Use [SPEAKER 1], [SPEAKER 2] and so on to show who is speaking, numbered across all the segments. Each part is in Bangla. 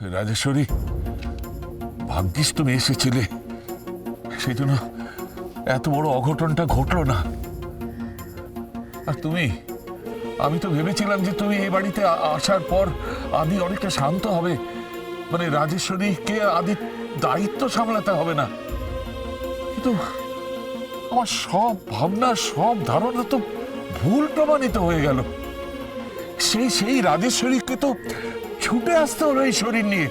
[SPEAKER 1] রাজেশ্বরী, ভাগ্যিস তুমি এসেছিলে, সেই জন্য এত বড় অঘটনটা ঘটলো না। আর আমি তো ভেবেছিলাম যে তুমি এই বাড়িতে আসার পর আদি অনেকটা শান্ত হবে, মানে রাজেশ্বরীকে আদির দায়িত্ব সামলাতে হবে না। কিন্তু আমার সব ভাবনা, সব ধারণা তো ভুল প্রমাণিত হয়ে গেল। সেই রাজেশ্বরীকে তো ছুটে আসতে হলো এই শরীর নিয়ে।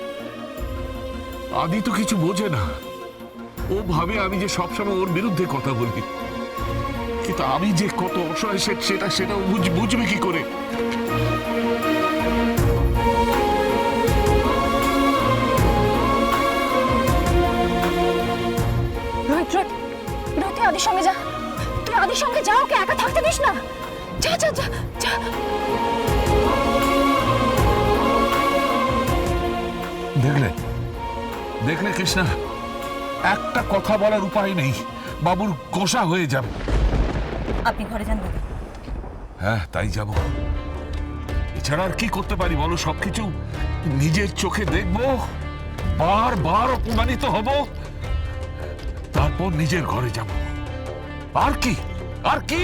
[SPEAKER 1] আদি তো কিছু বোঝে না, ও ভাবে আমি যে সবসময় ওর বিরুদ্ধে কথা বলি, কিন্তু আমি যে কত অসহায় সেটা বুঝবে কি করে?
[SPEAKER 2] রোহিত, তুই আদির সঙ্গে যা, তুই আদির সঙ্গে যা, ওকে একা থাকতে দিস না। যা যা যা যা।
[SPEAKER 1] দেখলে কৃষ্ণা, একটা কথা বলার উপায় নেই, বাবুর গোসা হয়ে যাবে।
[SPEAKER 2] আপনি ঘরে যান দাদা।
[SPEAKER 1] হ্যাঁ, তাই যাব। এছাড়া আর কি করতে পারি বলো? সবকিছু নিজের চোখে দেখবো, বারবার অপমানিত হব, তারপর নিজের ঘরে যাব। আর কি আর কি?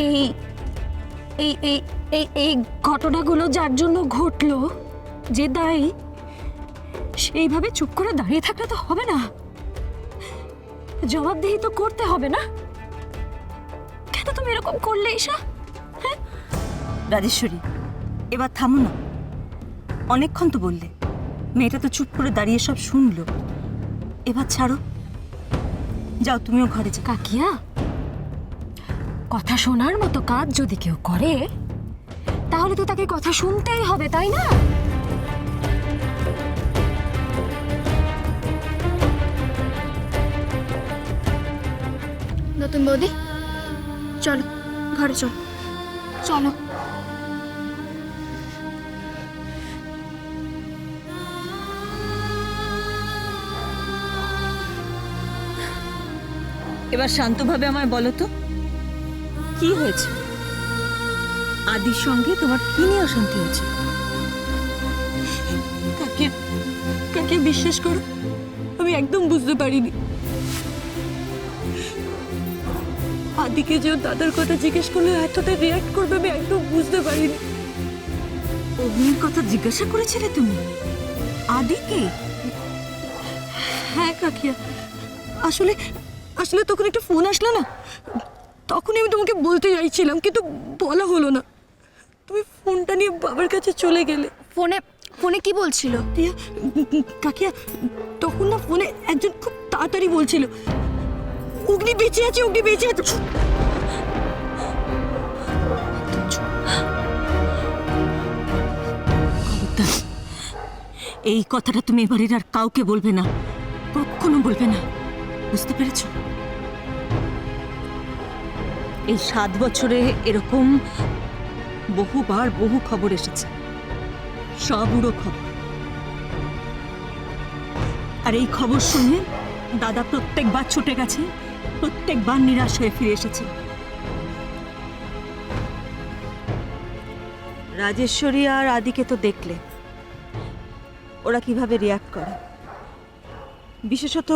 [SPEAKER 2] এই এই এই এই এই ঘটনাগুলো যার জন্য ঘটলো, যে দায়ী, সেইভাবে চুপ করে দাঁড়িয়ে থাকলে তো হবে না। জবাবদিহি তো করতে হবে না? কেন তুমি এরকম করলে ঈশা? হ্যাঁ
[SPEAKER 3] রাজেশ্বরী, এবার থামো না। অনেকক্ষণ তো বললে, মেয়েটা তো চুপ করে দাঁড়িয়ে সব শুনলো। এবার ছাড়ো, যাও তুমিও ঘরে যাও।
[SPEAKER 2] কাকিয়া, কথা শোনার মতো কাজ যদি কেউ করে, তাহলে তো তাকে কথা শুনতেই হবে, তাই না?
[SPEAKER 4] নতুন বৌদি, চলো ঘরে চলো। চলো।
[SPEAKER 3] এবার শান্তভাবে আমায় বলো তো, কি হয়েছে? আদির সঙ্গে তোমার কি নিয়ে অশান্তি হয়েছে?
[SPEAKER 2] কাকে বিশ্বাস করো, আমি একদম বুঝতে পারিনি। আদিকে যে দাদার কথা জিজ্ঞেস করলে এতটা রিয়াক্ট করবে, আমি একদম বুঝতে পারিনি।
[SPEAKER 3] অগ্নির কথা জিজ্ঞাসা করেছিলে তুমি আদিকে?
[SPEAKER 2] হ্যাঁ কাকিয়া, আসলে আসলে তখন একটা ফোন আসলো না, তখনই আমি তোমাকে বলতে চাইছিলাম, কিন্তু বলা হলো না। তুমি ফোনটা নিয়ে বাবার কাছে চলে গেলে।
[SPEAKER 4] ফোনে ফোনে কি বলছিল?
[SPEAKER 2] কাকিয়া, তখন না ফোনে একজন খুব তাড়াতাড়ি বলছিল, অগ্নি বেঁচে আছে, অগ্নি বেঁচে আছে।
[SPEAKER 3] এই কথাটা তুমি এবারের আর কাউকে বলবে না, কখনো বলবে না, বুঝতে পেরেছো? এই 7 বছরে এরকম বহুবার বহু খবর এসেছে, সব উড়ো খবর। আর এই খবর শুনে দাদা প্রত্যেকবার ছুটে গেছে, প্রত্যেকবার নিরাশ হয়ে ফিরে এসেছে। রাজেশ্বরী আর আদিকে তো দেখলে ওরা কিভাবে রিয়াক্ট করে, বিশেষত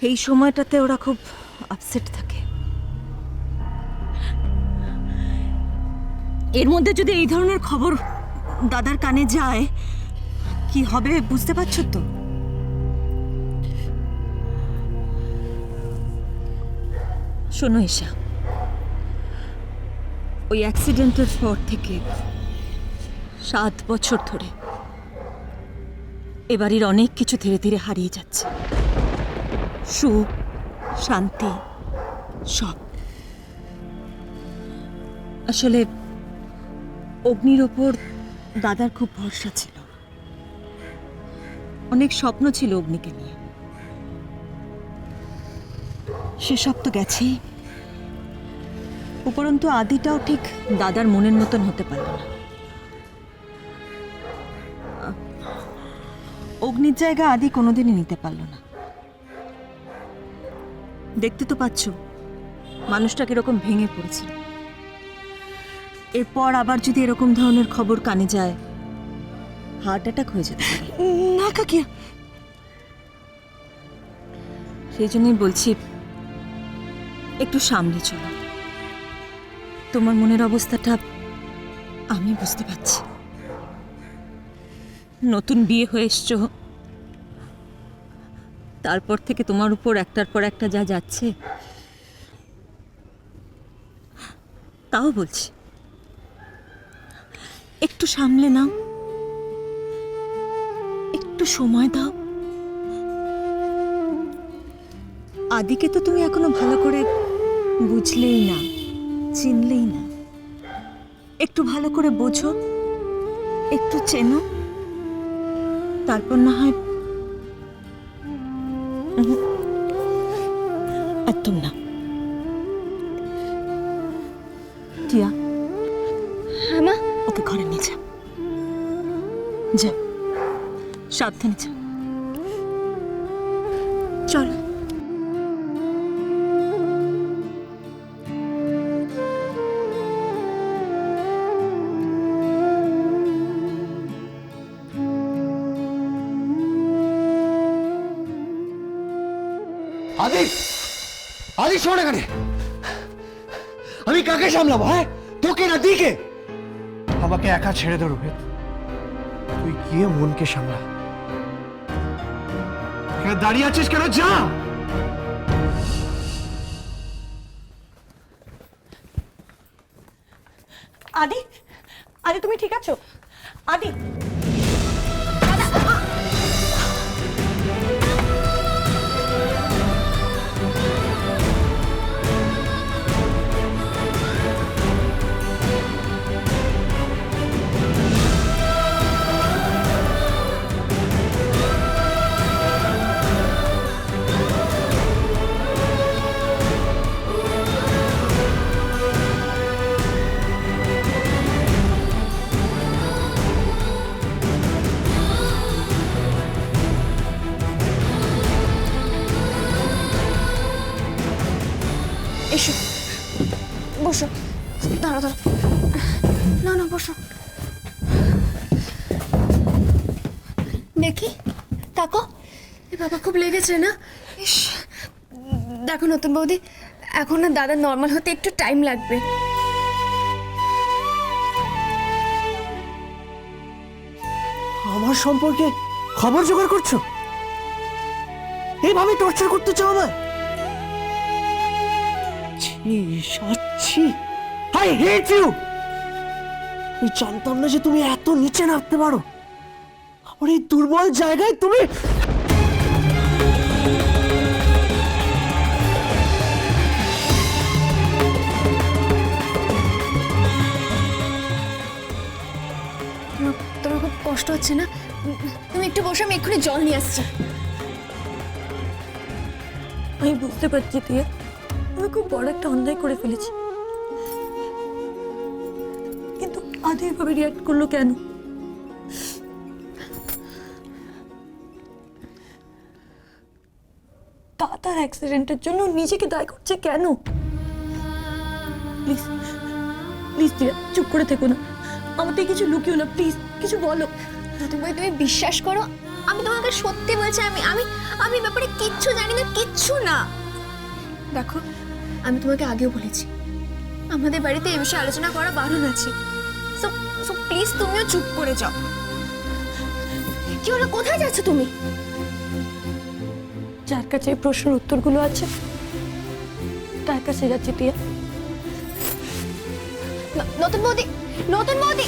[SPEAKER 3] এই সময়টাতে ওরা খুব আপসেট থাকে। এর মধ্যে যদি এই ধরনের খবর দাদার কানে যায়, কি হবে বুঝতে পারছো তো? শোনো ঈশা, ওই অ্যাক্সিডেন্টের পর থেকে 7 বছর ধরে এ বাড়ির অনেক কিছু ধীরে ধীরে হারিয়ে যাচ্ছে, সুখ, শান্তি, সব। আসলে অগ্নির ওপর দাদার খুব ভরসা ছিল, অনেক স্বপ্ন ছিল অগ্নিকে নিয়ে, সেসব তো গেছেই। উপরন্তু আদিটাও ঠিক দাদার মনের মতন হতে পারল না। অগ্নির জায়গা আদি কোনোদিনই নিতে পারল না। দেখতে তো পাচ্ছ মানুষটা কিরকম ভেঙে পড়েছিল। এরপর আবার যদি এরকম ধরনের খবর কানে যায়, হার্ট অ্যাটাক হয়ে যেতে পারে।
[SPEAKER 2] না কাকি,
[SPEAKER 3] সেই জন্যই বলছি একটু সামলে চলো। তোমার মনের অবস্থাটা আমি বুঝতে পারছি। নতুন বিয়ে হয়ে এসছো, তারপর থেকে তোমার উপর একটার পর একটা যা যাচ্ছে, তাও বলছি একটু সামলে নাও, একটু সময় দাও। আদিকে তো তুমি এখনো ভালো করে বুঝলেই না, চিনলেই না। একটু ভালো করে বোঝো, একটু চেনো, তারপর না হয়। একদম না। টিয়া,
[SPEAKER 4] হ্যাঁ মা,
[SPEAKER 3] ওকে ঘরে নিয়ে যা, যা, সাবধানে যা।
[SPEAKER 4] চলো।
[SPEAKER 5] আদি, আদি শোন এখানে। আমি কাকে সামলাবো? হ্যাঁ, তোকে না দিকে? আমাকে একা ছেড়ে দে রোহিত, তুই গিয়ে মনকে সামলা। এখানে দাঁড়িয়ে আছিস কেন? যা।
[SPEAKER 3] আদি, আদি তুমি ঠিক আছো? আদি,
[SPEAKER 4] এসো, বসো। দাঁড়া দাঁড়া, না না বসো। দেখি, তাকো। এ বাবা, খুব লেগেছে না? ইস, দেখো নতুন বৌদি, এখন না দাদা নর্মাল হতে একটু টাইম লাগবে।
[SPEAKER 5] আমার সম্পর্কে খবর জোগাড় করছো? এইভাবে টর্চার করতে চাও আমায়? ছি, আই হেট ইউ। আমি জানতাম না যে তুমি এত নিচে নামতে পারো। আমার এই দুর্বল জায়গায় তুমি।
[SPEAKER 4] তোমার খুব কষ্ট হচ্ছে না? তুমি একটু বসো, আমি এক্ষুনি জল নিয়ে আসছি।
[SPEAKER 3] আমি বুঝতে পারছি টিয়া, আমি খুব বড় একটা অন্যায় করে ফেলেছি, কিন্তু আদি এভাবে রিয়াক্ট করলো কেন? দাদার অ্যাক্সিডেন্টের জন্য নিজেকে দায়ী করছে কেন? প্লিজ প্লিজ টিয়া, চুপ করে থেকো না, আমার থেকে কিছু লুকিও না, প্লিজ কিছু বলো।
[SPEAKER 4] নতুন বৌদি, তুমি বিশ্বাস করো, আমি তোমাকে সত্যি বলছি, আমি আমি আমি ব্যাপারে কিচ্ছু জানি না, কিচ্ছু না। দেখো, আমি তোমাকে আগেও বলেছি, আমাদের বাড়িতে এই বিষয়ে আলোচনা করা বারণ আছে। সো সো প্লিজ তুমিও চুপ করে যাও। কি হলো, কোথায় যাচ্ছ তুমি?
[SPEAKER 3] যার কাছে এই প্রশ্নের উত্তরগুলো আছে তার কাছে যাচ্ছি টিয়া।
[SPEAKER 4] নতুন বৌদি, নতুন বৌদি।